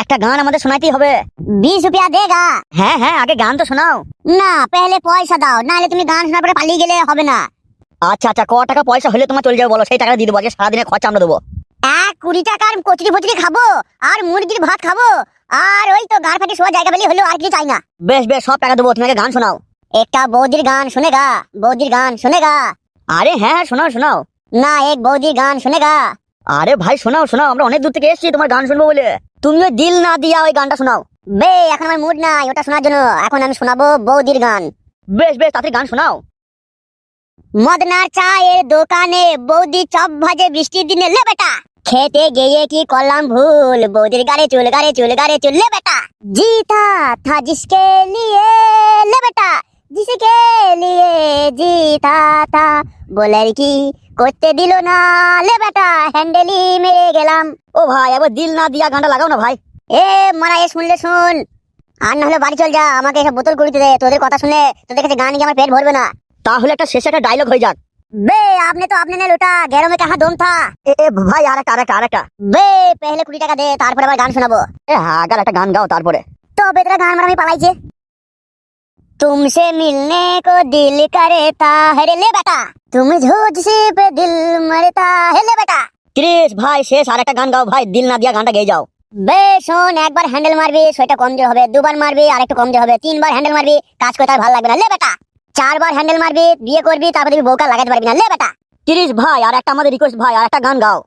একটা গান আমাদের শোনাইতেই হবে। 20 रुपया देगा? হ্যাঁ হ্যাঁ, আগে গান তো শোনাও। না, पहले পয়সা দাও, নাহলে তুমি গান শোনার পরে পালিয়ে গেলে হবে না। আচ্ছা আচ্ছা, ক টাকা পয়সা হলে তোমার চলে যাবে বলো, সেই টাকা দিয়ে দেবো। আজকে সারাদিনের খরচা আমরা দেবো। 20 টাকার কচুরি ফচুরি খাবো, আর মুরগির ভাত খাবো, আর ওই তো গান ফাটি শোয়া জায়গা পেলে হলো, আর কিছু চাই না। বেশ বেশ, সব টাকা দেবো, তুমি আগে গান শোনাও। একটা বৌদির গান শুনেগা? বৌদির গান শুনেগা? আরে হ্যাঁ হ্যাঁ, শোনাও শোনাও। না, এক বৌদির গান শুনেগা? আরে ভাই শোনাও শোনাও, আমরা অনেক দূর থেকে এসেছি তোমার গান শুনবো বলে। তুমি ওই দিল না দিয়া ওই গানটা শোনাও। বে, এখন আমার মুড নাই ওটা শোনার জন্য। এখন আমি শোনাবো বৌদির গান। বেশ বেশ, তাড়াতাড়ি গান শোনাও। মদনার চায়ের দোকানে বৌদি চপ ভাজে বৃষ্টির দিনে, লে বেটা খেতে গিয়ে কি করলাম ভুল, বৌদির গাড়ে চুল গাড়ে চুল গাড়ে চুল, লে বেটা जीता था जिसके लिए, ले बेटा जिसके लिए जीता था, बोले की করতে দিল না, লে বেটা হ্যান্ডেলি মেরে গেলাম। ও ভাই, এবার দিল না দিয়া গানটা লাগাও না ভাই। এ মারা, এ শুনলে শুন, আর না হলে বাড়ি চল যা, আমাকে এসব বোতল কুড়িতে দে। তোদের কথা শুনে, তোদের কাছে গান গিয়ে আমার পেট ভরবে না। তাহলে একটা শেষে একটা ডায়লগ হয়ে যাক। बे आपने तो आपने ने लूटा, गैरों में कहाँ दम था। এ এ ভাই, আরেকটা আরেকটা আরেকটা। बे पहले 20 টাকা দে, তারপরে আবার গান শোনাবো। হ্যাঁ, আগে একটা গান গাও তারপরে। তো বেতরা গান মারা আমি পালাইছে। तुमसे मिलने को दिल करता है रे, ले बेटा तुम झूठ पे दिल मरता है, ले बेटा। ক্রিস ভাই, শেষ আরেকটা গান গাও ভাই, দিল না দিয়া গানটা গেয়ে যাও। বে শোন, একবার হ্যান্ডেল মারবি সেটা কমজোর হবে, দুবার মারবি আর একটু কমজোর হবে, তিনবার হ্যান্ডেল মারবি কাজ করতে আর ভালো লাগবে না, লে বেটা। চারবার হ্যান্ডেল মারবি, বিয়ে করবি, তারপর তুমি বউকা লাগাতে পারবি না, লে বেটা। ক্রিস ভাই, আর একটা আমাদের রিকোয়েস্ট ভাই, আর একটা গান গাও।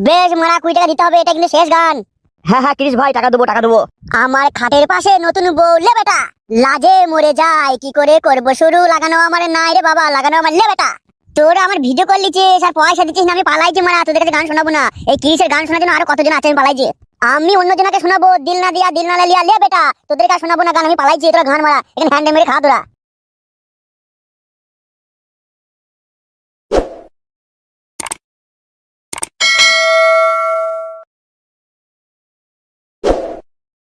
বেশ মারা, 20 টাকা দিতে হবে, এটা কিন্তু শেষ গান। হ্যাঁ হ্যাঁ ক্রিস ভাই, টাকা দেবো টাকা দেবো। আমার খাটের পাশে নতুন বউ, লে বেটা লাজে মরে যায়, কি করে করবো শুরু, লাগানো আমার নাই রে বাবা, লাগানো আমার, লে বেটা। তোরা আমার ভিডিও কল লিছিস আর পয়সা দিচ্ছিস না, আমি পালাইছি মারা, তোদের কাছে গান শোনাবো না। এই ক্রিসের গান শোনার জন্য আরো কতজন আছে, আমি পালাইছি। আমি অন্য জনকে শোনাবো, দিল না দিয়া দিল না লিয়া, লে বেটা তোদের কাছে শোনাবো না গান, আমি পালাইছি। তোরা গান মারা, এখানে হ্যান্ডে মেরে খা তোরা।